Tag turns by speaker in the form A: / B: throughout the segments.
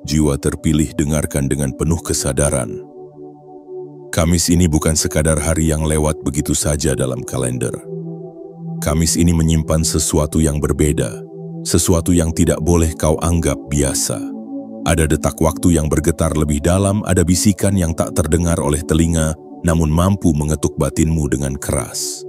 A: jiwa terpilih, dengarkan dengan penuh kesadaran. Kamis ini bukan sekadar hari yang lewat begitu saja dalam kalender. Kamis ini menyimpan sesuatu yang berbeda, sesuatu yang tidak boleh kau anggap biasa. Ada detak waktu yang bergetar lebih dalam, ada bisikan yang tak terdengar oleh telinga, namun mampu mengetuk batinmu dengan keras.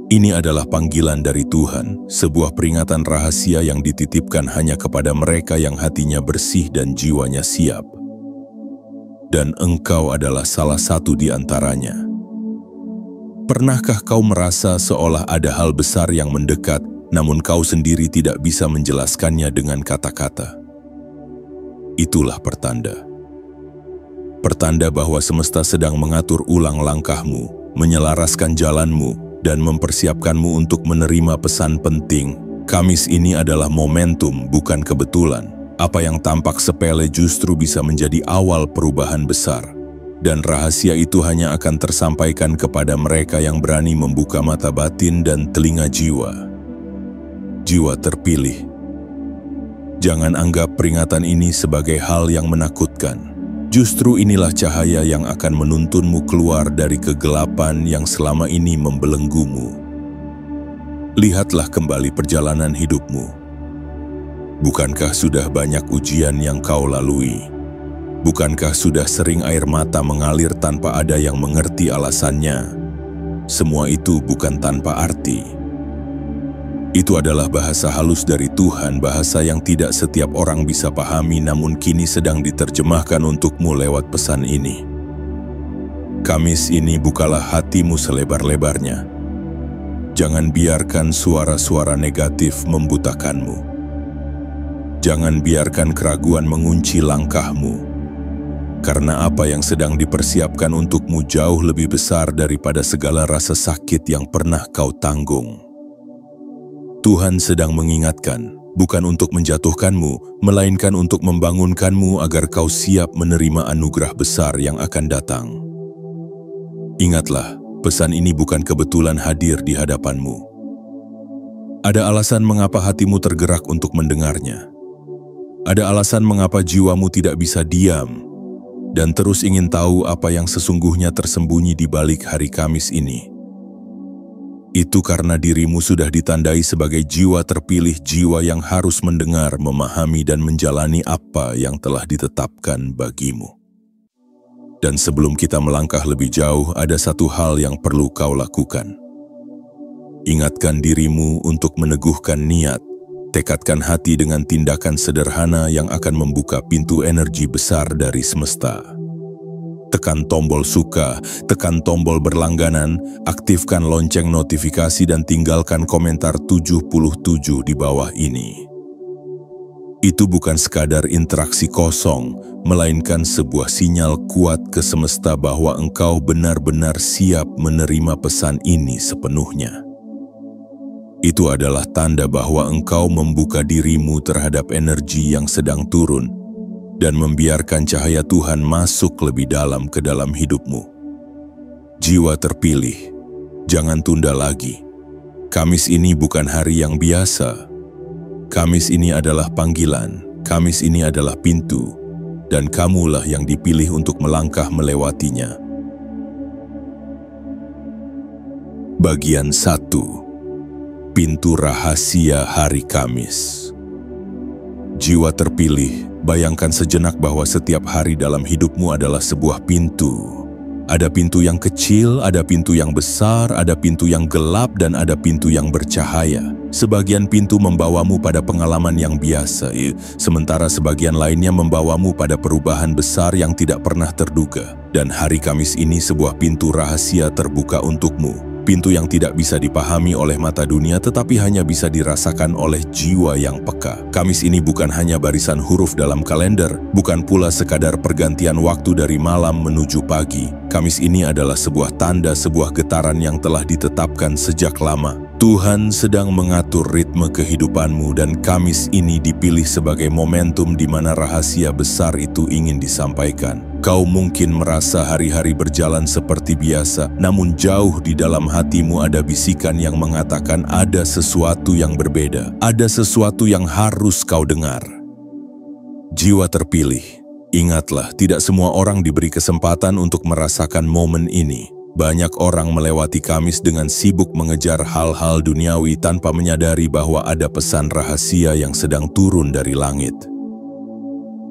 A: Ini adalah panggilan dari Tuhan, sebuah peringatan rahasia yang dititipkan hanya kepada mereka yang hatinya bersih dan jiwanya siap. Dan engkau adalah salah satu di antaranya. Pernahkah kau merasa seolah ada hal besar yang mendekat, namun kau sendiri tidak bisa menjelaskannya dengan kata-kata? Itulah pertanda. Pertanda bahwa semesta sedang mengatur ulang langkahmu, menyelaraskan jalanmu, dan mempersiapkanmu untuk menerima pesan penting. Kamis ini adalah momentum, bukan kebetulan. Apa yang tampak sepele justru bisa menjadi awal perubahan besar. Dan rahasia itu hanya akan tersampaikan kepada mereka yang berani membuka mata batin dan telinga jiwa. Jiwa terpilih. Jangan anggap peringatan ini sebagai hal yang menakutkan. Justru inilah cahaya yang akan menuntunmu keluar dari kegelapan yang selama ini membelenggumu. Lihatlah kembali perjalanan hidupmu. Bukankah sudah banyak ujian yang kau lalui? Bukankah sudah sering air mata mengalir tanpa ada yang mengerti alasannya? Semua itu bukan tanpa arti. Itu adalah bahasa halus dari Tuhan, bahasa yang tidak setiap orang bisa pahami, namun kini sedang diterjemahkan untukmu lewat pesan ini. Kamis ini bukalah hatimu selebar-lebarnya. Jangan biarkan suara-suara negatif membutakanmu. Jangan biarkan keraguan mengunci langkahmu. Karena apa yang sedang dipersiapkan untukmu jauh lebih besar daripada segala rasa sakit yang pernah kau tanggung. Tuhan sedang mengingatkan, bukan untuk menjatuhkanmu, melainkan untuk membangunkanmu agar kau siap menerima anugerah besar yang akan datang. Ingatlah, pesan ini bukan kebetulan hadir di hadapanmu. Ada alasan mengapa hatimu tergerak untuk mendengarnya. Ada alasan mengapa jiwamu tidak bisa diam dan terus ingin tahu apa yang sesungguhnya tersembunyi di balik hari Kamis ini. Itu karena dirimu sudah ditandai sebagai jiwa terpilih, jiwa yang harus mendengar, memahami, dan menjalani apa yang telah ditetapkan bagimu. Dan sebelum kita melangkah lebih jauh, ada satu hal yang perlu kau lakukan. Ingatkan dirimu untuk meneguhkan niat, tekadkan hati dengan tindakan sederhana yang akan membuka pintu energi besar dari semesta. Tekan tombol suka, tekan tombol berlangganan, aktifkan lonceng notifikasi dan tinggalkan komentar 77 di bawah ini. Itu bukan sekadar interaksi kosong, melainkan sebuah sinyal kuat ke semesta bahwa engkau benar-benar siap menerima pesan ini sepenuhnya. Itu adalah tanda bahwa engkau membuka dirimu terhadap energi yang sedang turun, dan membiarkan cahaya Tuhan masuk lebih dalam ke dalam hidupmu. Jiwa terpilih, jangan tunda lagi. Kamis ini bukan hari yang biasa. Kamis ini adalah panggilan, Kamis ini adalah pintu, dan kamulah yang dipilih untuk melangkah melewatinya. Bagian 1. Pintu rahasia hari Kamis. Jiwa terpilih, bayangkan sejenak bahwa setiap hari dalam hidupmu adalah sebuah pintu. Ada pintu yang kecil, ada pintu yang besar, ada pintu yang gelap, dan ada pintu yang bercahaya. Sebagian pintu membawamu pada pengalaman yang biasa, sementara sebagian lainnya membawamu pada perubahan besar yang tidak pernah terduga. Dan hari Kamis ini sebuah pintu rahasia terbuka untukmu. Pintu yang tidak bisa dipahami oleh mata dunia tetapi hanya bisa dirasakan oleh jiwa yang peka. Kamis ini bukan hanya barisan huruf dalam kalender, bukan pula sekadar pergantian waktu dari malam menuju pagi. Kamis ini adalah sebuah tanda, sebuah getaran yang telah ditetapkan sejak lama. Tuhan sedang mengatur ritme kehidupanmu dan Kamis ini dipilih sebagai momentum di mana rahasia besar itu ingin disampaikan. Kau mungkin merasa hari-hari berjalan seperti biasa, namun jauh di dalam hatimu ada bisikan yang mengatakan ada sesuatu yang berbeda, ada sesuatu yang harus kau dengar. Jiwa terpilih, ingatlah tidak semua orang diberi kesempatan untuk merasakan momen ini. Banyak orang melewati Kamis dengan sibuk mengejar hal-hal duniawi tanpa menyadari bahwa ada pesan rahasia yang sedang turun dari langit.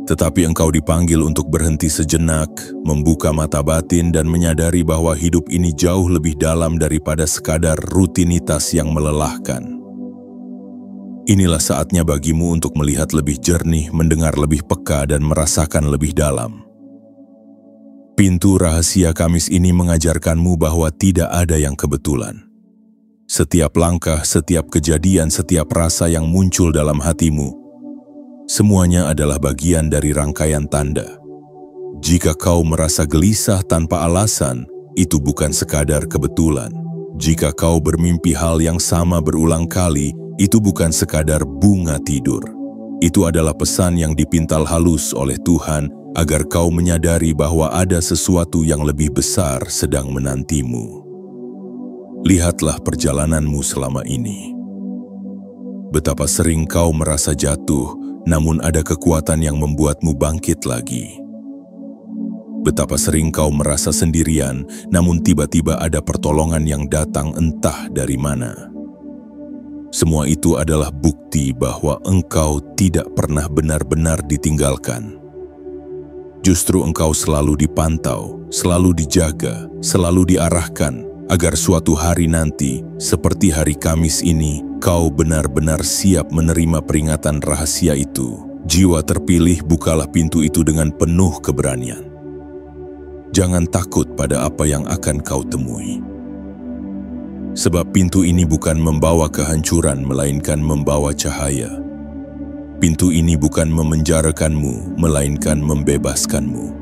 A: Tetapi engkau dipanggil untuk berhenti sejenak, membuka mata batin dan menyadari bahwa hidup ini jauh lebih dalam daripada sekadar rutinitas yang melelahkan. Inilah saatnya bagimu untuk melihat lebih jernih, mendengar lebih peka, dan merasakan lebih dalam. Pintu rahasia Kamis ini mengajarkanmu bahwa tidak ada yang kebetulan. Setiap langkah, setiap kejadian, setiap rasa yang muncul dalam hatimu, semuanya adalah bagian dari rangkaian tanda. Jika kau merasa gelisah tanpa alasan, itu bukan sekadar kebetulan. Jika kau bermimpi hal yang sama berulang kali, itu bukan sekadar bunga tidur. Itu adalah pesan yang dipintal halus oleh Tuhan agar kau menyadari bahwa ada sesuatu yang lebih besar sedang menantimu. Lihatlah perjalananmu selama ini. Betapa sering kau merasa jatuh, namun ada kekuatan yang membuatmu bangkit lagi. Betapa sering kau merasa sendirian, namun tiba-tiba ada pertolongan yang datang entah dari mana. Semua itu adalah bukti bahwa engkau tidak pernah benar-benar ditinggalkan. Justru engkau selalu dipantau, selalu dijaga, selalu diarahkan, agar suatu hari nanti, seperti hari Kamis ini, kau benar-benar siap menerima peringatan rahasia itu. Jiwa terpilih, bukalah pintu itu dengan penuh keberanian. Jangan takut pada apa yang akan kau temui. Sebab pintu ini bukan membawa kehancuran, melainkan membawa cahaya. Pintu ini bukan memenjarakanmu, melainkan membebaskanmu.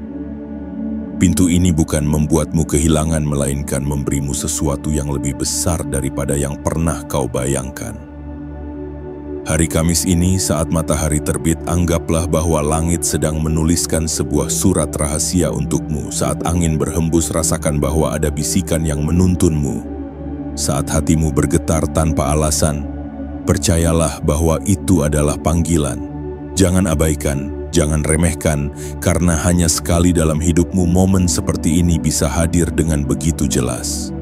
A: Pintu ini bukan membuatmu kehilangan, melainkan memberimu sesuatu yang lebih besar daripada yang pernah kau bayangkan. Hari Kamis ini, saat matahari terbit, anggaplah bahwa langit sedang menuliskan sebuah surat rahasia untukmu. Saat angin berhembus, rasakan bahwa ada bisikan yang menuntunmu. Saat hatimu bergetar tanpa alasan, percayalah bahwa itu adalah panggilan. Jangan abaikan, jangan remehkan, karena hanya sekali dalam hidupmu momen seperti ini bisa hadir dengan begitu jelas.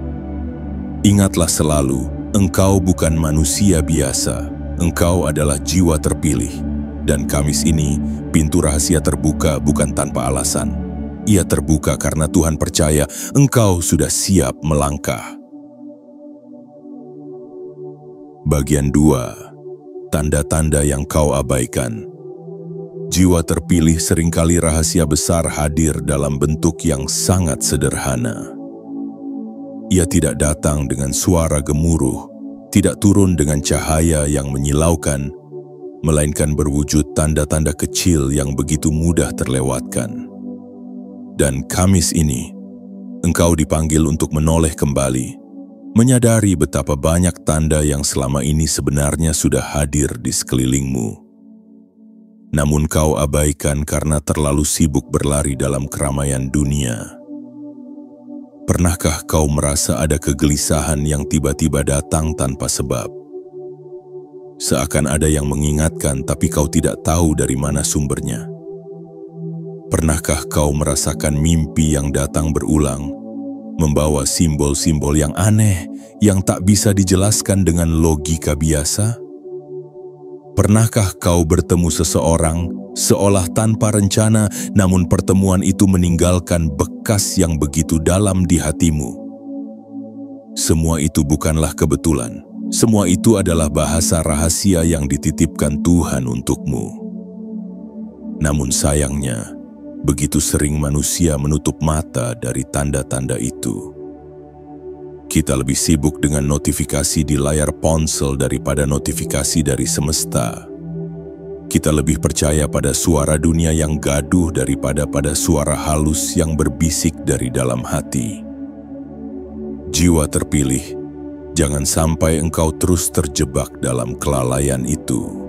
A: Ingatlah selalu, engkau bukan manusia biasa, engkau adalah jiwa terpilih. Dan Kamis ini, pintu rahasia terbuka bukan tanpa alasan. Ia terbuka karena Tuhan percaya engkau sudah siap melangkah. Bagian 2. Tanda-tanda yang kau abaikan. Jiwa terpilih seringkali rahasia besar hadir dalam bentuk yang sangat sederhana. Ia tidak datang dengan suara gemuruh, tidak turun dengan cahaya yang menyilaukan, melainkan berwujud tanda-tanda kecil yang begitu mudah terlewatkan. Dan Kamis ini, engkau dipanggil untuk menoleh kembali, menyadari betapa banyak tanda yang selama ini sebenarnya sudah hadir di sekelilingmu. Namun kau abaikan karena terlalu sibuk berlari dalam keramaian dunia. Pernahkah kau merasa ada kegelisahan yang tiba-tiba datang tanpa sebab? Seakan ada yang mengingatkan tapi kau tidak tahu dari mana sumbernya. Pernahkah kau merasakan mimpi yang datang berulang, membawa simbol-simbol yang aneh, yang tak bisa dijelaskan dengan logika biasa? Pernahkah kau bertemu seseorang, seolah tanpa rencana, namun pertemuan itu meninggalkan bekas yang begitu dalam di hatimu? Semua itu bukanlah kebetulan. Semua itu adalah bahasa rahasia yang dititipkan Tuhan untukmu. Namun sayangnya, begitu sering manusia menutup mata dari tanda-tanda itu. Kita lebih sibuk dengan notifikasi di layar ponsel daripada notifikasi dari semesta. Kita lebih percaya pada suara dunia yang gaduh daripada pada suara halus yang berbisik dari dalam hati. Jiwa terpilih, jangan sampai engkau terus terjebak dalam kelalaian itu.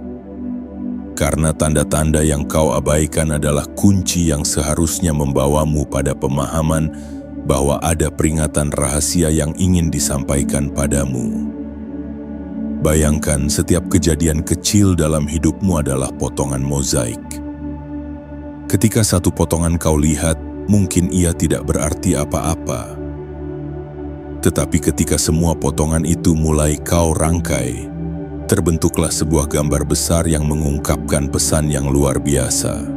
A: Karena tanda-tanda yang kau abaikan adalah kunci yang seharusnya membawamu pada pemahaman bahwa ada peringatan rahasia yang ingin disampaikan padamu. Bayangkan setiap kejadian kecil dalam hidupmu adalah potongan mozaik. Ketika satu potongan kau lihat, mungkin ia tidak berarti apa-apa. Tetapi ketika semua potongan itu mulai kau rangkai, terbentuklah sebuah gambar besar yang mengungkapkan pesan yang luar biasa.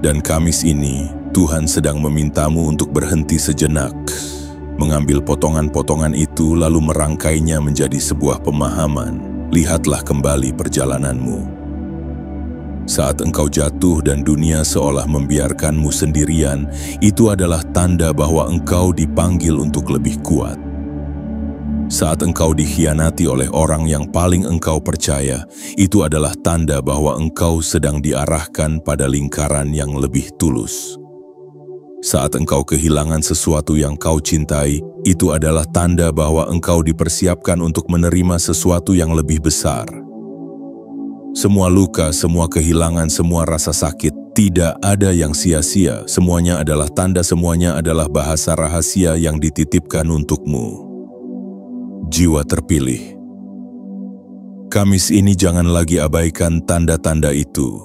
A: Dan Kamis ini, Tuhan sedang memintamu untuk berhenti sejenak, mengambil potongan-potongan itu lalu merangkainya menjadi sebuah pemahaman. Lihatlah kembali perjalananmu. Saat engkau jatuh dan dunia seolah membiarkanmu sendirian, itu adalah tanda bahwa engkau dipanggil untuk lebih kuat. Saat engkau dikhianati oleh orang yang paling engkau percaya, itu adalah tanda bahwa engkau sedang diarahkan pada lingkaran yang lebih tulus. Saat engkau kehilangan sesuatu yang kau cintai, itu adalah tanda bahwa engkau dipersiapkan untuk menerima sesuatu yang lebih besar. Semua luka, semua kehilangan, semua rasa sakit, tidak ada yang sia-sia. Semuanya adalah tanda, semuanya adalah bahasa rahasia yang dititipkan untukmu. Jiwa terpilih. Kamis ini jangan lagi abaikan tanda-tanda itu.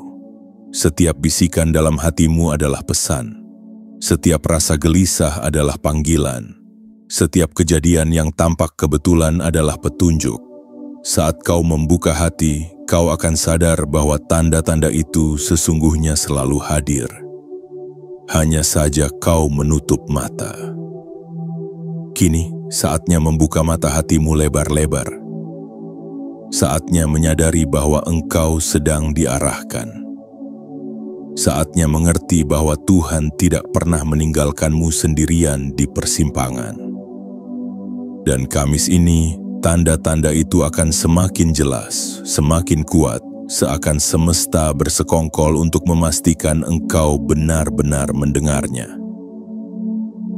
A: Setiap bisikan dalam hatimu adalah pesan. Setiap rasa gelisah adalah panggilan. Setiap kejadian yang tampak kebetulan adalah petunjuk. Saat kau membuka hati, kau akan sadar bahwa tanda-tanda itu sesungguhnya selalu hadir. Hanya saja kau menutup mata. Kini, saatnya membuka mata hatimu lebar-lebar. Saatnya menyadari bahwa engkau sedang diarahkan. Saatnya mengerti bahwa Tuhan tidak pernah meninggalkanmu sendirian di persimpangan. Dan Kamis ini, tanda-tanda itu akan semakin jelas, semakin kuat, seakan semesta bersekongkol untuk memastikan engkau benar-benar mendengarnya.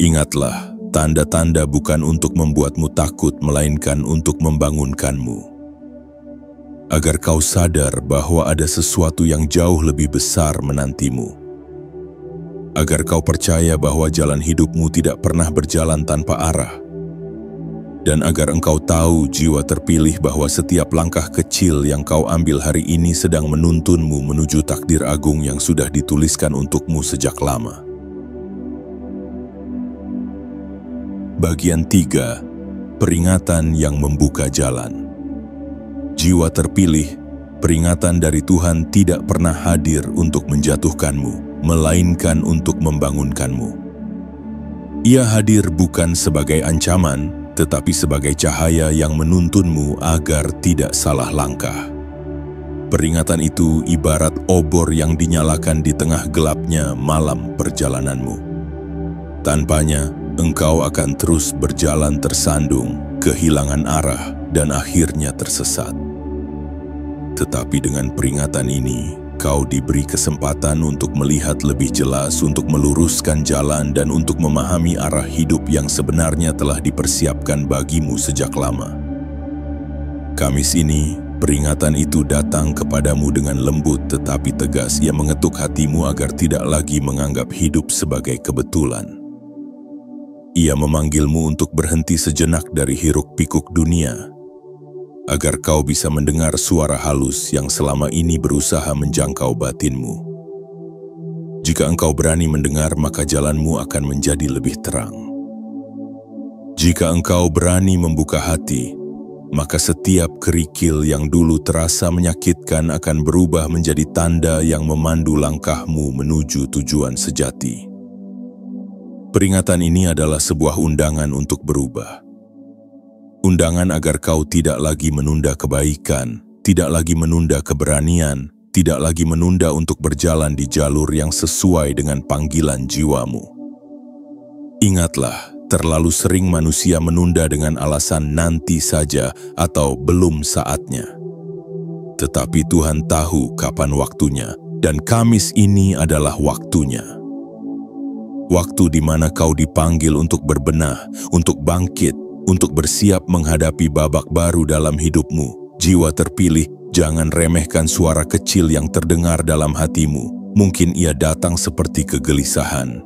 A: Ingatlah, tanda-tanda bukan untuk membuatmu takut, melainkan untuk membangunkanmu. Agar kau sadar bahwa ada sesuatu yang jauh lebih besar menantimu. Agar kau percaya bahwa jalan hidupmu tidak pernah berjalan tanpa arah. Dan agar engkau tahu, jiwa terpilih, bahwa setiap langkah kecil yang kau ambil hari ini sedang menuntunmu menuju takdir agung yang sudah dituliskan untukmu sejak lama. Bagian 3. Peringatan yang membuka jalan. Jiwa terpilih, peringatan dari Tuhan tidak pernah hadir untuk menjatuhkanmu, melainkan untuk membangunkanmu. Ia hadir bukan sebagai ancaman, tetapi sebagai cahaya yang menuntunmu agar tidak salah langkah. Peringatan itu ibarat obor yang dinyalakan di tengah gelapnya malam perjalananmu. Tanpanya, engkau akan terus berjalan tersandung, kehilangan arah, dan akhirnya tersesat. Tetapi dengan peringatan ini, kau diberi kesempatan untuk melihat lebih jelas, untuk meluruskan jalan, dan untuk memahami arah hidup yang sebenarnya telah dipersiapkan bagimu sejak lama. Kamis ini, peringatan itu datang kepadamu dengan lembut tetapi tegas. Ia mengetuk hatimu agar tidak lagi menganggap hidup sebagai kebetulan. Ia memanggilmu untuk berhenti sejenak dari hiruk-pikuk dunia, agar kau bisa mendengar suara halus yang selama ini berusaha menjangkau batinmu. Jika engkau berani mendengar, maka jalanmu akan menjadi lebih terang. Jika engkau berani membuka hati, maka setiap kerikil yang dulu terasa menyakitkan akan berubah menjadi tanda yang memandu langkahmu menuju tujuan sejati. Peringatan ini adalah sebuah undangan untuk berubah. Undangan agar kau tidak lagi menunda kebaikan, tidak lagi menunda keberanian, tidak lagi menunda untuk berjalan di jalur yang sesuai dengan panggilan jiwamu. Ingatlah, terlalu sering manusia menunda dengan alasan nanti saja atau belum saatnya. Tetapi Tuhan tahu kapan waktunya, dan Kamis ini adalah waktunya. Waktu di mana kau dipanggil untuk berbenah, untuk bangkit, untuk bersiap menghadapi babak baru dalam hidupmu. Jiwa terpilih, jangan remehkan suara kecil yang terdengar dalam hatimu. Mungkin ia datang seperti kegelisahan.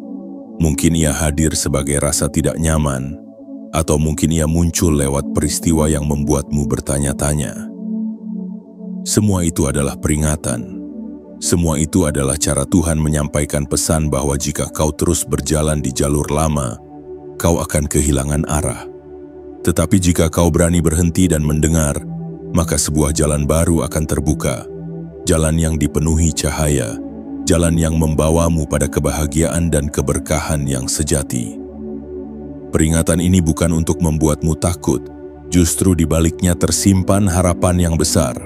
A: Mungkin ia hadir sebagai rasa tidak nyaman. Atau mungkin ia muncul lewat peristiwa yang membuatmu bertanya-tanya. Semua itu adalah peringatan. Semua itu adalah cara Tuhan menyampaikan pesan bahwa jika kau terus berjalan di jalur lama, kau akan kehilangan arah. Tetapi jika kau berani berhenti dan mendengar, maka sebuah jalan baru akan terbuka. Jalan yang dipenuhi cahaya, jalan yang membawamu pada kebahagiaan dan keberkahan yang sejati. Peringatan ini bukan untuk membuatmu takut, justru di baliknya tersimpan harapan yang besar.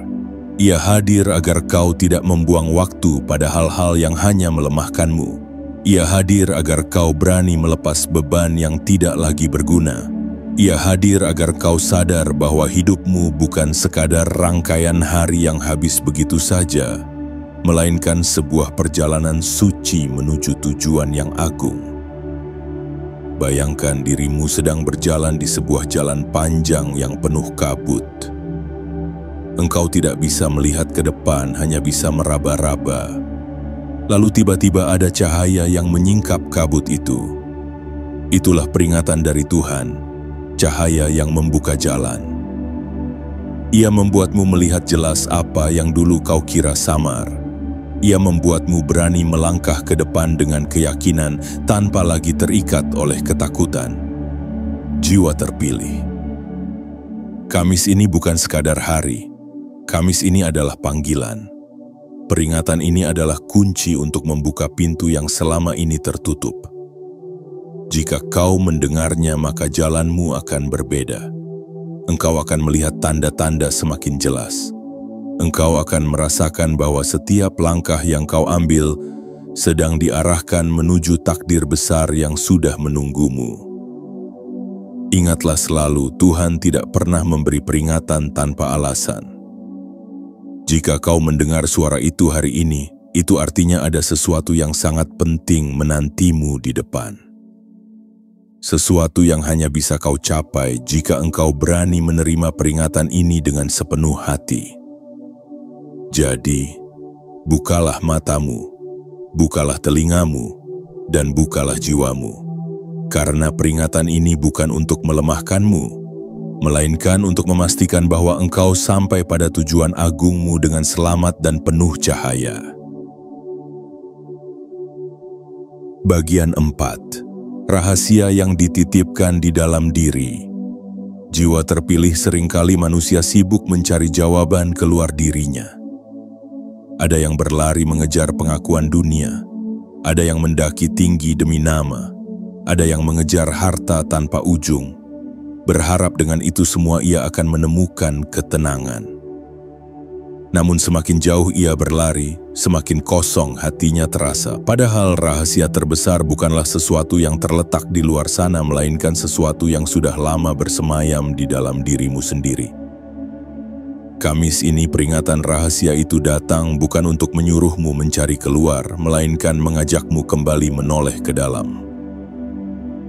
A: Ia hadir agar kau tidak membuang waktu pada hal-hal yang hanya melemahkanmu. Ia hadir agar kau berani melepas beban yang tidak lagi berguna. Ia hadir agar kau sadar bahwa hidupmu bukan sekadar rangkaian hari yang habis begitu saja, melainkan sebuah perjalanan suci menuju tujuan yang agung. Bayangkan dirimu sedang berjalan di sebuah jalan panjang yang penuh kabut. Engkau tidak bisa melihat ke depan, hanya bisa meraba-raba. Lalu tiba-tiba ada cahaya yang menyingkap kabut itu. Itulah peringatan dari Tuhan, cahaya yang membuka jalan. Ia membuatmu melihat jelas apa yang dulu kau kira samar. Ia membuatmu berani melangkah ke depan dengan keyakinan tanpa lagi terikat oleh ketakutan. Jiwa terpilih. Kamis ini bukan sekadar hari. Kamis ini adalah panggilan. Peringatan ini adalah kunci untuk membuka pintu yang selama ini tertutup. Jika kau mendengarnya, maka jalanmu akan berbeda. Engkau akan melihat tanda-tanda semakin jelas. Engkau akan merasakan bahwa setiap langkah yang kau ambil sedang diarahkan menuju takdir besar yang sudah menunggumu. Ingatlah selalu, Tuhan tidak pernah memberi peringatan tanpa alasan. Jika kau mendengar suara itu hari ini, itu artinya ada sesuatu yang sangat penting menantimu di depan. Sesuatu yang hanya bisa kau capai jika engkau berani menerima peringatan ini dengan sepenuh hati. Jadi, bukalah matamu, bukalah telingamu, dan bukalah jiwamu. Karena peringatan ini bukan untuk melemahkanmu, melainkan untuk memastikan bahwa engkau sampai pada tujuan agungmu dengan selamat dan penuh cahaya. Bagian 4. Rahasia yang dititipkan di dalam diri. Jiwa terpilih seringkali manusia sibuk mencari jawaban keluar dirinya. Ada yang berlari mengejar pengakuan dunia, ada yang mendaki tinggi demi nama, ada yang mengejar harta tanpa ujung, berharap dengan itu semua ia akan menemukan ketenangan. Namun semakin jauh ia berlari, semakin kosong hatinya terasa. Padahal rahasia terbesar bukanlah sesuatu yang terletak di luar sana, melainkan sesuatu yang sudah lama bersemayam di dalam dirimu sendiri. Kamis ini peringatan rahasia itu datang bukan untuk menyuruhmu mencari keluar, melainkan mengajakmu kembali menoleh ke dalam.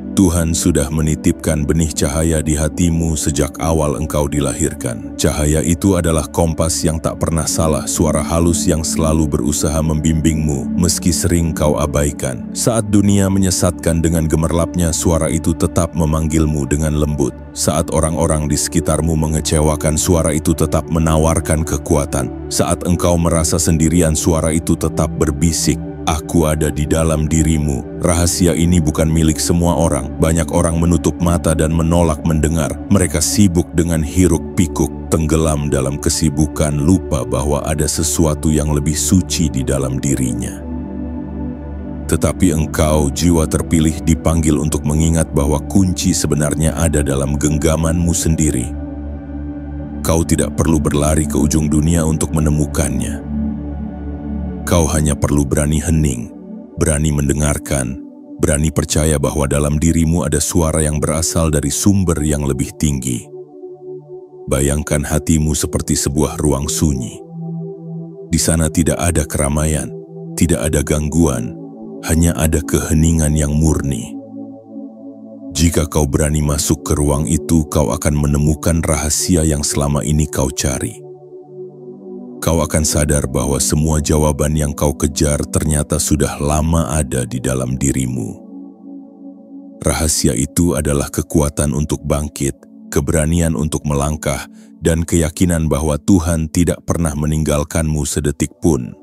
A: Tuhan sudah menitipkan benih cahaya di hatimu sejak awal engkau dilahirkan. Cahaya itu adalah kompas yang tak pernah salah, suara halus yang selalu berusaha membimbingmu meski sering kau abaikan. Saat dunia menyesatkan dengan gemerlapnya, suara itu tetap memanggilmu dengan lembut. Saat orang-orang di sekitarmu mengecewakan, suara itu tetap menawarkan kekuatan. Saat engkau merasa sendirian, suara itu tetap berbisik, "Aku ada di dalam dirimu." Rahasia ini bukan milik semua orang. Banyak orang menutup mata dan menolak mendengar. Mereka sibuk dengan hiruk-pikuk, tenggelam dalam kesibukan, lupa bahwa ada sesuatu yang lebih suci di dalam dirinya. Tetapi engkau, jiwa terpilih, dipanggil untuk mengingat bahwa kunci sebenarnya ada dalam genggamanmu sendiri. Kau tidak perlu berlari ke ujung dunia untuk menemukannya. Kau hanya perlu berani hening, berani mendengarkan, berani percaya bahwa dalam dirimu ada suara yang berasal dari sumber yang lebih tinggi. Bayangkan hatimu seperti sebuah ruang sunyi. Di sana tidak ada keramaian, tidak ada gangguan, hanya ada keheningan yang murni. Jika kau berani masuk ke ruang itu, kau akan menemukan rahasia yang selama ini kau cari. Kau akan sadar bahwa semua jawaban yang kau kejar ternyata sudah lama ada di dalam dirimu. Rahasia itu adalah kekuatan untuk bangkit, keberanian untuk melangkah, dan keyakinan bahwa Tuhan tidak pernah meninggalkanmu sedetik pun.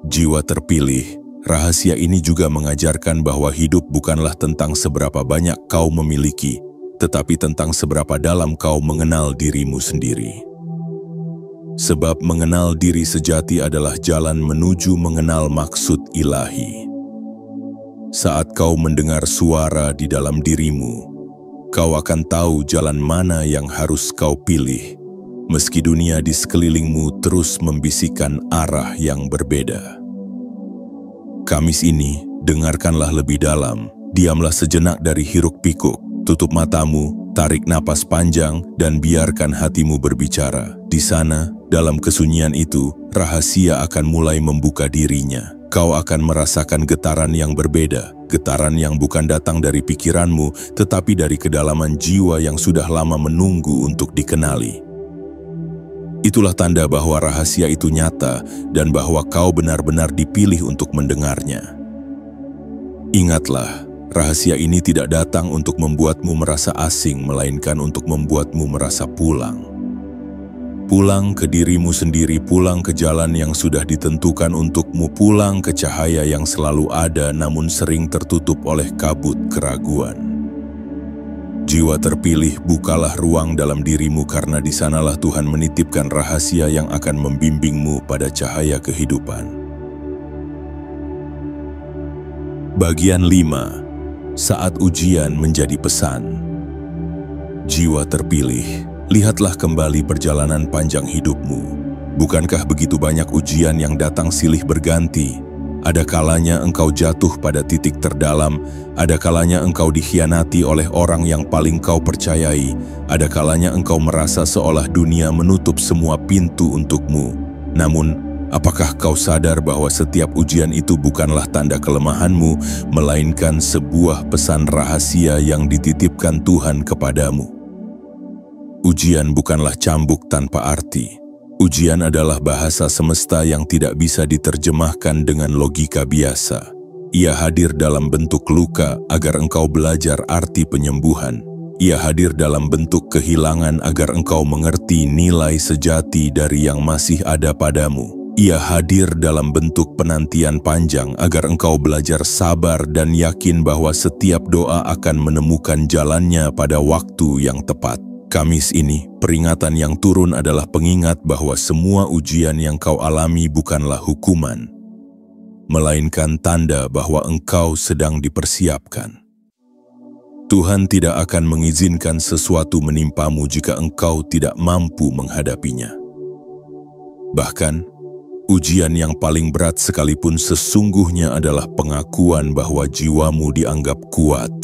A: Jiwa terpilih, rahasia ini juga mengajarkan bahwa hidup bukanlah tentang seberapa banyak kau memiliki, tetapi tentang seberapa dalam kau mengenal dirimu sendiri. Sebab mengenal diri sejati adalah jalan menuju mengenal maksud ilahi. Saat kau mendengar suara di dalam dirimu, kau akan tahu jalan mana yang harus kau pilih, meski dunia di sekelilingmu terus membisikkan arah yang berbeda. Kamis ini, dengarkanlah lebih dalam, diamlah sejenak dari hiruk-pikuk, tutup matamu, tarik napas panjang, dan biarkan hatimu berbicara. Di sana, dalam kesunyian itu, rahasia akan mulai membuka dirinya. Kau akan merasakan getaran yang berbeda, getaran yang bukan datang dari pikiranmu, tetapi dari kedalaman jiwa yang sudah lama menunggu untuk dikenali. Itulah tanda bahwa rahasia itu nyata dan bahwa kau benar-benar dipilih untuk mendengarnya. Ingatlah, rahasia ini tidak datang untuk membuatmu merasa asing, melainkan untuk membuatmu merasa pulang. Pulang ke dirimu sendiri, pulang ke jalan yang sudah ditentukan untukmu, pulang ke cahaya yang selalu ada namun sering tertutup oleh kabut keraguan. Jiwa terpilih, bukalah ruang dalam dirimu karena di sanalah Tuhan menitipkan rahasia yang akan membimbingmu pada cahaya kehidupan. Bagian 5. Saat ujian menjadi pesan. Jiwa terpilih, lihatlah kembali perjalanan panjang hidupmu. Bukankah begitu banyak ujian yang datang silih berganti? Ada kalanya engkau jatuh pada titik terdalam, ada kalanya engkau dikhianati oleh orang yang paling kau percayai, ada kalanya engkau merasa seolah dunia menutup semua pintu untukmu. Namun, apakah kau sadar bahwa setiap ujian itu bukanlah tanda kelemahanmu, melainkan sebuah pesan rahasia yang dititipkan Tuhan kepadamu? Ujian bukanlah cambuk tanpa arti. Ujian adalah bahasa semesta yang tidak bisa diterjemahkan dengan logika biasa. Ia hadir dalam bentuk luka agar engkau belajar arti penyembuhan. Ia hadir dalam bentuk kehilangan agar engkau mengerti nilai sejati dari yang masih ada padamu. Ia hadir dalam bentuk penantian panjang agar engkau belajar sabar dan yakin bahwa setiap doa akan menemukan jalannya pada waktu yang tepat. Kamis ini, peringatan yang turun adalah pengingat bahwa semua ujian yang kau alami bukanlah hukuman, melainkan tanda bahwa engkau sedang dipersiapkan. Tuhan tidak akan mengizinkan sesuatu menimpamu jika engkau tidak mampu menghadapinya. Bahkan, ujian yang paling berat sekalipun sesungguhnya adalah pengakuan bahwa jiwamu dianggap kuat.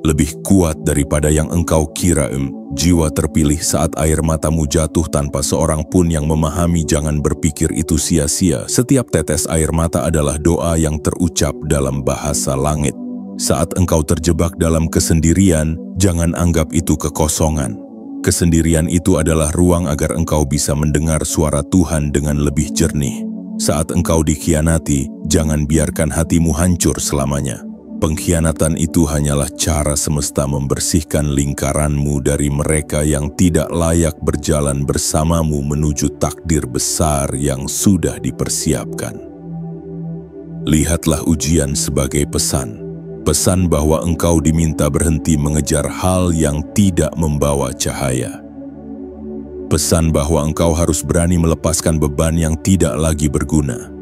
A: Lebih kuat daripada yang engkau kira. Jiwa terpilih, saat air matamu jatuh tanpa seorang pun yang memahami, jangan berpikir itu sia-sia. Setiap tetes air mata adalah doa yang terucap dalam bahasa langit. Saat engkau terjebak dalam kesendirian, jangan anggap itu kekosongan. Kesendirian itu adalah ruang agar engkau bisa mendengar suara Tuhan dengan lebih jernih. Saat engkau dikhianati, jangan biarkan hatimu hancur selamanya. Pengkhianatan itu hanyalah cara semesta membersihkan lingkaranmu dari mereka yang tidak layak berjalan bersamamu menuju takdir besar yang sudah dipersiapkan. Lihatlah ujian sebagai pesan. Pesan bahwa engkau diminta berhenti mengejar hal yang tidak membawa cahaya. Pesan bahwa engkau harus berani melepaskan beban yang tidak lagi berguna.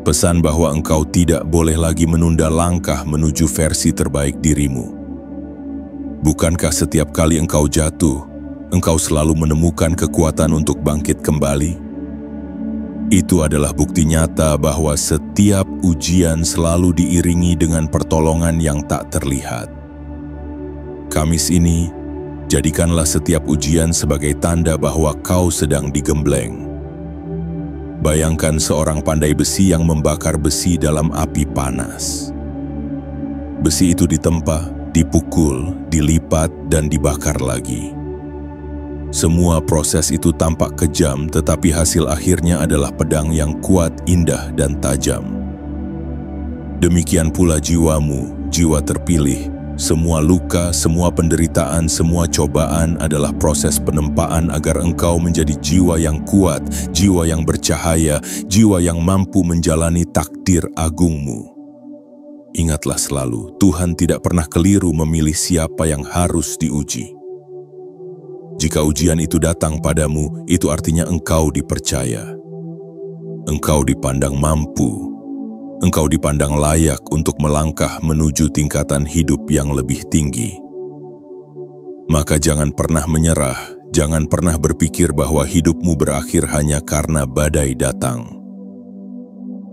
A: Pesan bahwa engkau tidak boleh lagi menunda langkah menuju versi terbaik dirimu. Bukankah setiap kali engkau jatuh, engkau selalu menemukan kekuatan untuk bangkit kembali? Itu adalah bukti nyata bahwa setiap ujian selalu diiringi dengan pertolongan yang tak terlihat. Kamis ini, jadikanlah setiap ujian sebagai tanda bahwa kau sedang digembleng. Bayangkan seorang pandai besi yang membakar besi dalam api panas. Besi itu ditempa, dipukul, dilipat, dan dibakar lagi. Semua proses itu tampak kejam, tetapi hasil akhirnya adalah pedang yang kuat, indah, dan tajam. Demikian pula jiwamu, jiwa terpilih. Semua luka, semua penderitaan, semua cobaan adalah proses penempaan agar engkau menjadi jiwa yang kuat, jiwa yang bercahaya, jiwa yang mampu menjalani takdir agungmu. Ingatlah selalu, Tuhan tidak pernah keliru memilih siapa yang harus diuji. Jika ujian itu datang padamu, itu artinya engkau dipercaya. Engkau dipandang mampu. Engkau dipandang layak untuk melangkah menuju tingkatan hidup yang lebih tinggi. Maka jangan pernah menyerah, jangan pernah berpikir bahwa hidupmu berakhir hanya karena badai datang.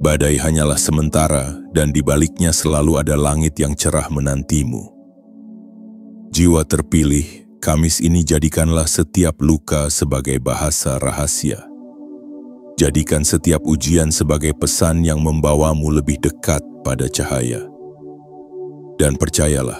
A: Badai hanyalah sementara, dan di baliknya selalu ada langit yang cerah menantimu. Jiwa terpilih, Kamis ini jadikanlah setiap luka sebagai bahasa rahasia. Jadikan setiap ujian sebagai pesan yang membawamu lebih dekat pada cahaya. Dan percayalah,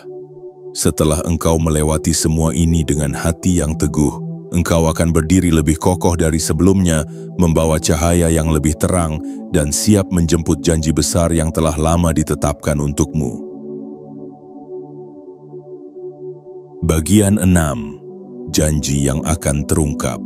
A: setelah engkau melewati semua ini dengan hati yang teguh, engkau akan berdiri lebih kokoh dari sebelumnya, membawa cahaya yang lebih terang, dan siap menjemput janji besar yang telah lama ditetapkan untukmu. Bagian 6. Janji yang akan terungkap.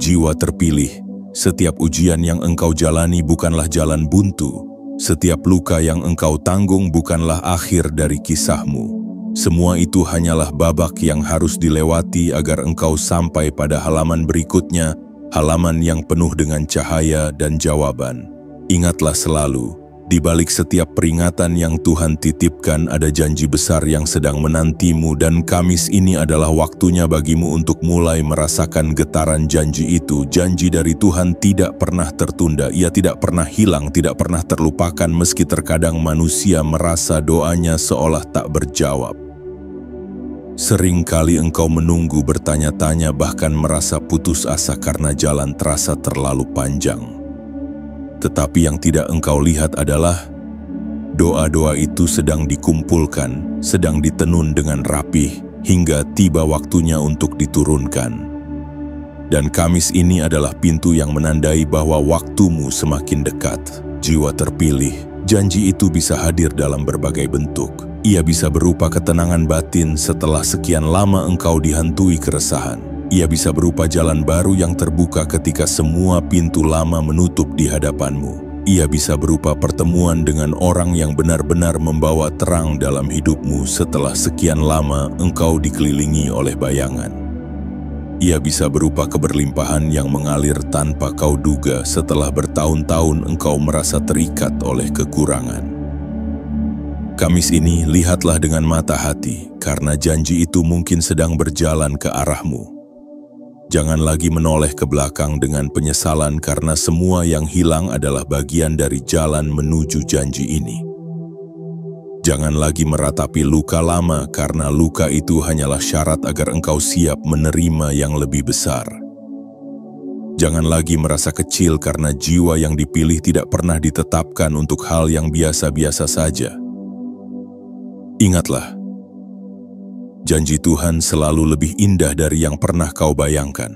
A: Jiwa terpilih, setiap ujian yang engkau jalani bukanlah jalan buntu. Setiap luka yang engkau tanggung bukanlah akhir dari kisahmu. Semua itu hanyalah babak yang harus dilewati agar engkau sampai pada halaman berikutnya, halaman yang penuh dengan cahaya dan jawaban. Ingatlah selalu, di balik setiap peringatan yang Tuhan titipkan ada janji besar yang sedang menantimu, dan Kamis ini adalah waktunya bagimu untuk mulai merasakan getaran janji itu. Janji dari Tuhan tidak pernah tertunda, ia tidak pernah hilang, tidak pernah terlupakan meski terkadang manusia merasa doanya seolah tak berjawab. Seringkali engkau menunggu, bertanya-tanya, bahkan merasa putus asa karena jalan terasa terlalu panjang. Tetapi yang tidak engkau lihat adalah doa-doa itu sedang dikumpulkan, sedang ditenun dengan rapih, hingga tiba waktunya untuk diturunkan. Dan Kamis ini adalah pintu yang menandai bahwa waktumu semakin dekat. Jiwa terpilih, janji itu bisa hadir dalam berbagai bentuk. Ia bisa berupa ketenangan batin setelah sekian lama engkau dihantui keresahan. Ia bisa berupa jalan baru yang terbuka ketika semua pintu lama menutup di hadapanmu. Ia bisa berupa pertemuan dengan orang yang benar-benar membawa terang dalam hidupmu setelah sekian lama engkau dikelilingi oleh bayangan. Ia bisa berupa keberlimpahan yang mengalir tanpa kau duga setelah bertahun-tahun engkau merasa terikat oleh kekurangan. Kamis ini lihatlah dengan mata hati, karena janji itu mungkin sedang berjalan ke arahmu. Jangan lagi menoleh ke belakang dengan penyesalan karena semua yang hilang adalah bagian dari jalan menuju janji ini. Jangan lagi meratapi luka lama karena luka itu hanyalah syarat agar engkau siap menerima yang lebih besar. Jangan lagi merasa kecil karena jiwa yang dipilih tidak pernah ditetapkan untuk hal yang biasa-biasa saja. Ingatlah, janji Tuhan selalu lebih indah dari yang pernah kau bayangkan.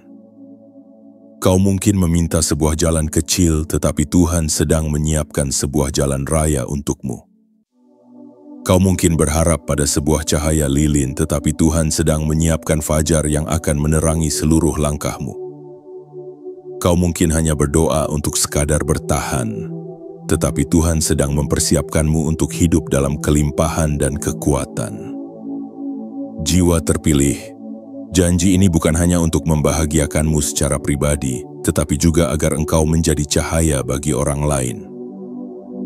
A: Kau mungkin meminta sebuah jalan kecil, tetapi Tuhan sedang menyiapkan sebuah jalan raya untukmu. Kau mungkin berharap pada sebuah cahaya lilin, tetapi Tuhan sedang menyiapkan fajar yang akan menerangi seluruh langkahmu. Kau mungkin hanya berdoa untuk sekadar bertahan, tetapi Tuhan sedang mempersiapkanmu untuk hidup dalam kelimpahan dan kekuatan. Jiwa terpilih, janji ini bukan hanya untuk membahagiakanmu secara pribadi, tetapi juga agar engkau menjadi cahaya bagi orang lain.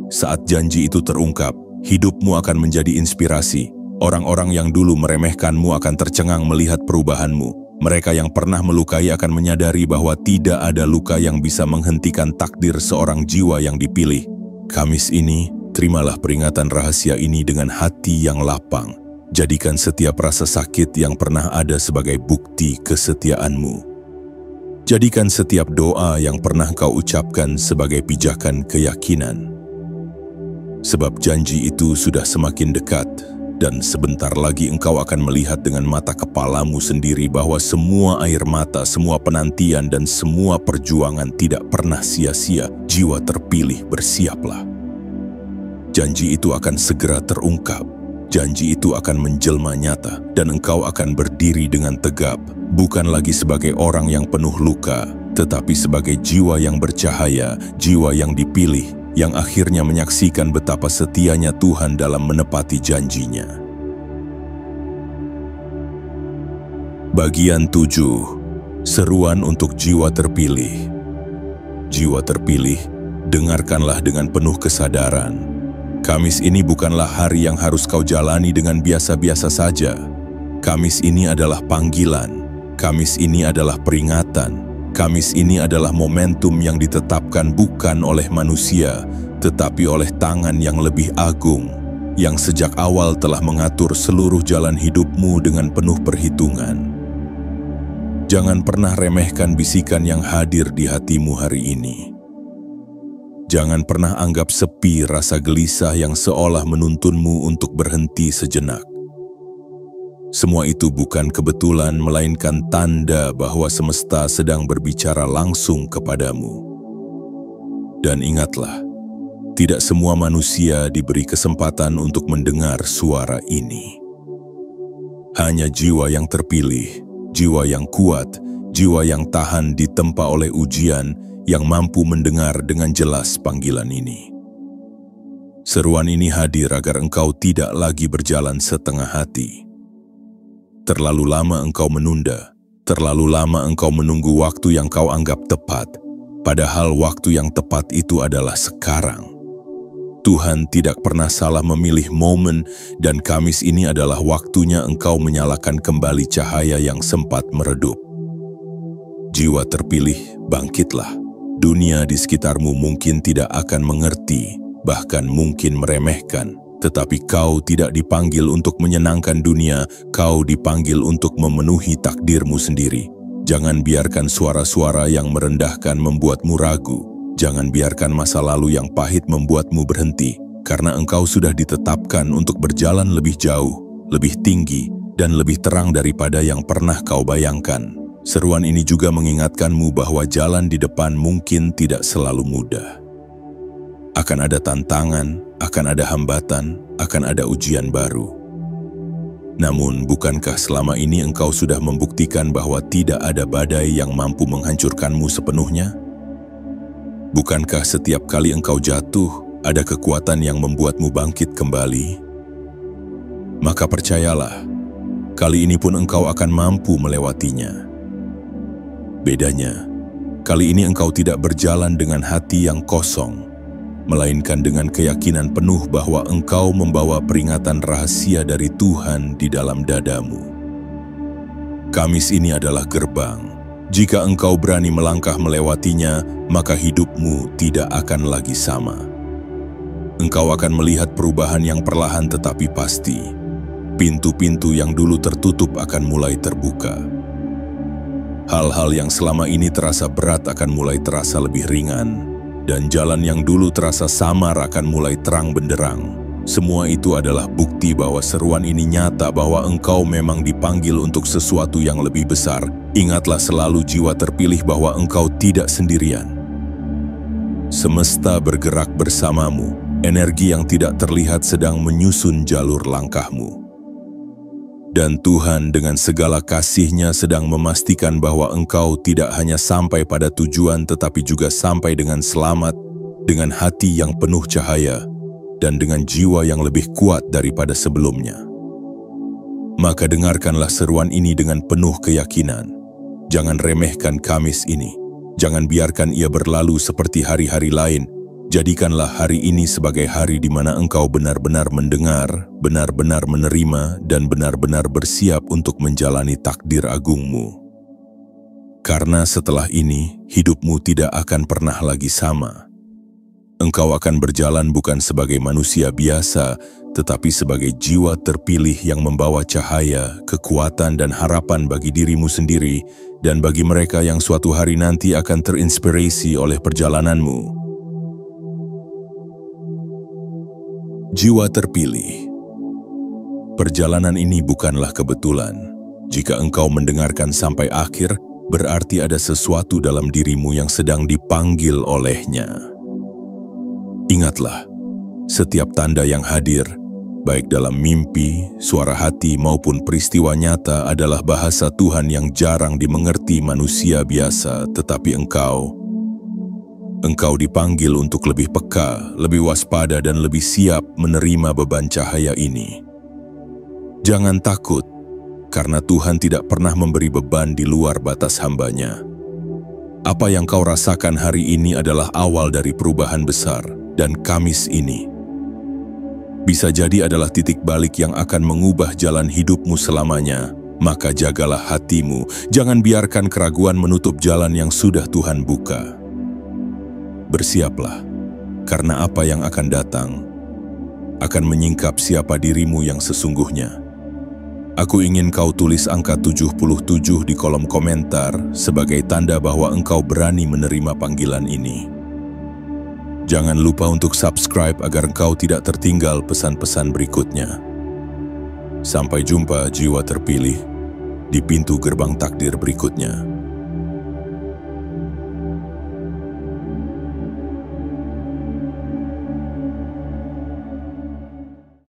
A: Saat janji itu terungkap, hidupmu akan menjadi inspirasi. Orang-orang yang dulu meremehkanmu akan tercengang melihat perubahanmu. Mereka yang pernah melukai akan menyadari bahwa tidak ada luka yang bisa menghentikan takdir seorang jiwa yang dipilih. Kamis ini, terimalah peringatan rahasia ini dengan hati yang lapang. Jadikan setiap rasa sakit yang pernah ada sebagai bukti kesetiaanmu. Jadikan setiap doa yang pernah kau ucapkan sebagai pijakan keyakinan. Sebab janji itu sudah semakin dekat, dan sebentar lagi engkau akan melihat dengan mata kepalamu sendiri bahwa semua air mata, semua penantian, dan semua perjuangan tidak pernah sia-sia. Jiwa terpilih, bersiaplah. Janji itu akan segera terungkap. janji itu akan menjelma nyata dan engkau akan berdiri dengan tegap, bukan lagi sebagai orang yang penuh luka, tetapi sebagai jiwa yang bercahaya, jiwa yang dipilih, yang akhirnya menyaksikan betapa setianya Tuhan dalam menepati janjinya. Bagian 7. Seruan untuk jiwa terpilih. Jiwa terpilih, dengarkanlah dengan penuh kesadaran. Kamis ini bukanlah hari yang harus kau jalani dengan biasa-biasa saja. Kamis ini adalah panggilan. Kamis ini adalah peringatan. Kamis ini adalah momentum yang ditetapkan bukan oleh manusia, tetapi oleh tangan yang lebih agung, yang sejak awal telah mengatur seluruh jalan hidupmu dengan penuh perhitungan. Jangan pernah remehkan bisikan yang hadir di hatimu hari ini. Jangan pernah anggap sepi rasa gelisah yang seolah menuntunmu untuk berhenti sejenak. Semua itu bukan kebetulan, melainkan tanda bahwa semesta sedang berbicara langsung kepadamu. Dan ingatlah, tidak semua manusia diberi kesempatan untuk mendengar suara ini. Hanya jiwa yang terpilih, jiwa yang kuat, jiwa yang tahan ditempa oleh ujian, yang mampu mendengar dengan jelas panggilan ini. Seruan ini hadir agar engkau tidak lagi berjalan setengah hati. Terlalu lama engkau menunda, terlalu lama engkau menunggu waktu yang kau anggap tepat, padahal waktu yang tepat itu adalah sekarang. Tuhan tidak pernah salah memilih momen, dan Kamis ini adalah waktunya engkau menyalakan kembali cahaya yang sempat meredup. Jiwa terpilih, bangkitlah. Dunia di sekitarmu mungkin tidak akan mengerti, bahkan mungkin meremehkan. Tetapi kau tidak dipanggil untuk menyenangkan dunia, kau dipanggil untuk memenuhi takdirmu sendiri. Jangan biarkan suara-suara yang merendahkan membuatmu ragu. Jangan biarkan masa lalu yang pahit membuatmu berhenti, karena engkau sudah ditetapkan untuk berjalan lebih jauh, lebih tinggi, dan lebih terang daripada yang pernah kau bayangkan. Seruan ini juga mengingatkanmu bahwa jalan di depan mungkin tidak selalu mudah. Akan ada tantangan, akan ada hambatan, akan ada ujian baru. Namun, bukankah selama ini engkau sudah membuktikan bahwa tidak ada badai yang mampu menghancurkanmu sepenuhnya? Bukankah setiap kali engkau jatuh, ada kekuatan yang membuatmu bangkit kembali? Maka percayalah, kali ini pun engkau akan mampu melewatinya. Bedanya, kali ini engkau tidak berjalan dengan hati yang kosong, melainkan dengan keyakinan penuh bahwa engkau membawa peringatan rahasia dari Tuhan di dalam dadamu. Kamis ini adalah gerbang. Jika engkau berani melangkah melewatinya, maka hidupmu tidak akan lagi sama. Engkau akan melihat perubahan yang perlahan tetapi pasti. Pintu-pintu yang dulu tertutup akan mulai terbuka. Hal-hal yang selama ini terasa berat akan mulai terasa lebih ringan, dan jalan yang dulu terasa samar akan mulai terang benderang. Semua itu adalah bukti bahwa seruan ini nyata, bahwa engkau memang dipanggil untuk sesuatu yang lebih besar. Ingatlah selalu, jiwa terpilih, bahwa engkau tidak sendirian. Semesta bergerak bersamamu, energi yang tidak terlihat sedang menyusun jalur langkahmu. Dan Tuhan dengan segala kasih-Nya sedang memastikan bahwa engkau tidak hanya sampai pada tujuan, tetapi juga sampai dengan selamat, dengan hati yang penuh cahaya, dan dengan jiwa yang lebih kuat daripada sebelumnya. Maka dengarkanlah seruan ini dengan penuh keyakinan. Jangan remehkan Kamis ini. Jangan biarkan ia berlalu seperti hari-hari lain. Jadikanlah hari ini sebagai hari di mana engkau benar-benar mendengar, benar-benar menerima, dan benar-benar bersiap untuk menjalani takdir agungmu. Karena setelah ini, hidupmu tidak akan pernah lagi sama. Engkau akan berjalan bukan sebagai manusia biasa, tetapi sebagai jiwa terpilih yang membawa cahaya, kekuatan, dan harapan bagi dirimu sendiri, dan bagi mereka yang suatu hari nanti akan terinspirasi oleh perjalananmu. Jiwa terpilih. Perjalanan ini bukanlah kebetulan. Jika engkau mendengarkan sampai akhir, berarti ada sesuatu dalam dirimu yang sedang dipanggil olehnya. Ingatlah, setiap tanda yang hadir, baik dalam mimpi, suara hati maupun peristiwa nyata adalah bahasa Tuhan yang jarang dimengerti manusia biasa, tetapi Engkau dipanggil untuk lebih peka, lebih waspada dan lebih siap menerima beban cahaya ini. Jangan takut, karena Tuhan tidak pernah memberi beban di luar batas hamba-Nya. Apa yang kau rasakan hari ini adalah awal dari perubahan besar, dan Kamis ini bisa jadi adalah titik balik yang akan mengubah jalan hidupmu selamanya. Maka jagalah hatimu, jangan biarkan keraguan menutup jalan yang sudah Tuhan buka. Bersiaplah, karena apa yang akan datang akan menyingkap siapa dirimu yang sesungguhnya. Aku ingin kau tulis angka 77 di kolom komentar sebagai tanda bahwa engkau berani menerima panggilan ini. Jangan lupa untuk subscribe agar engkau tidak tertinggal pesan-pesan berikutnya. Sampai jumpa jiwa terpilih di pintu gerbang takdir berikutnya.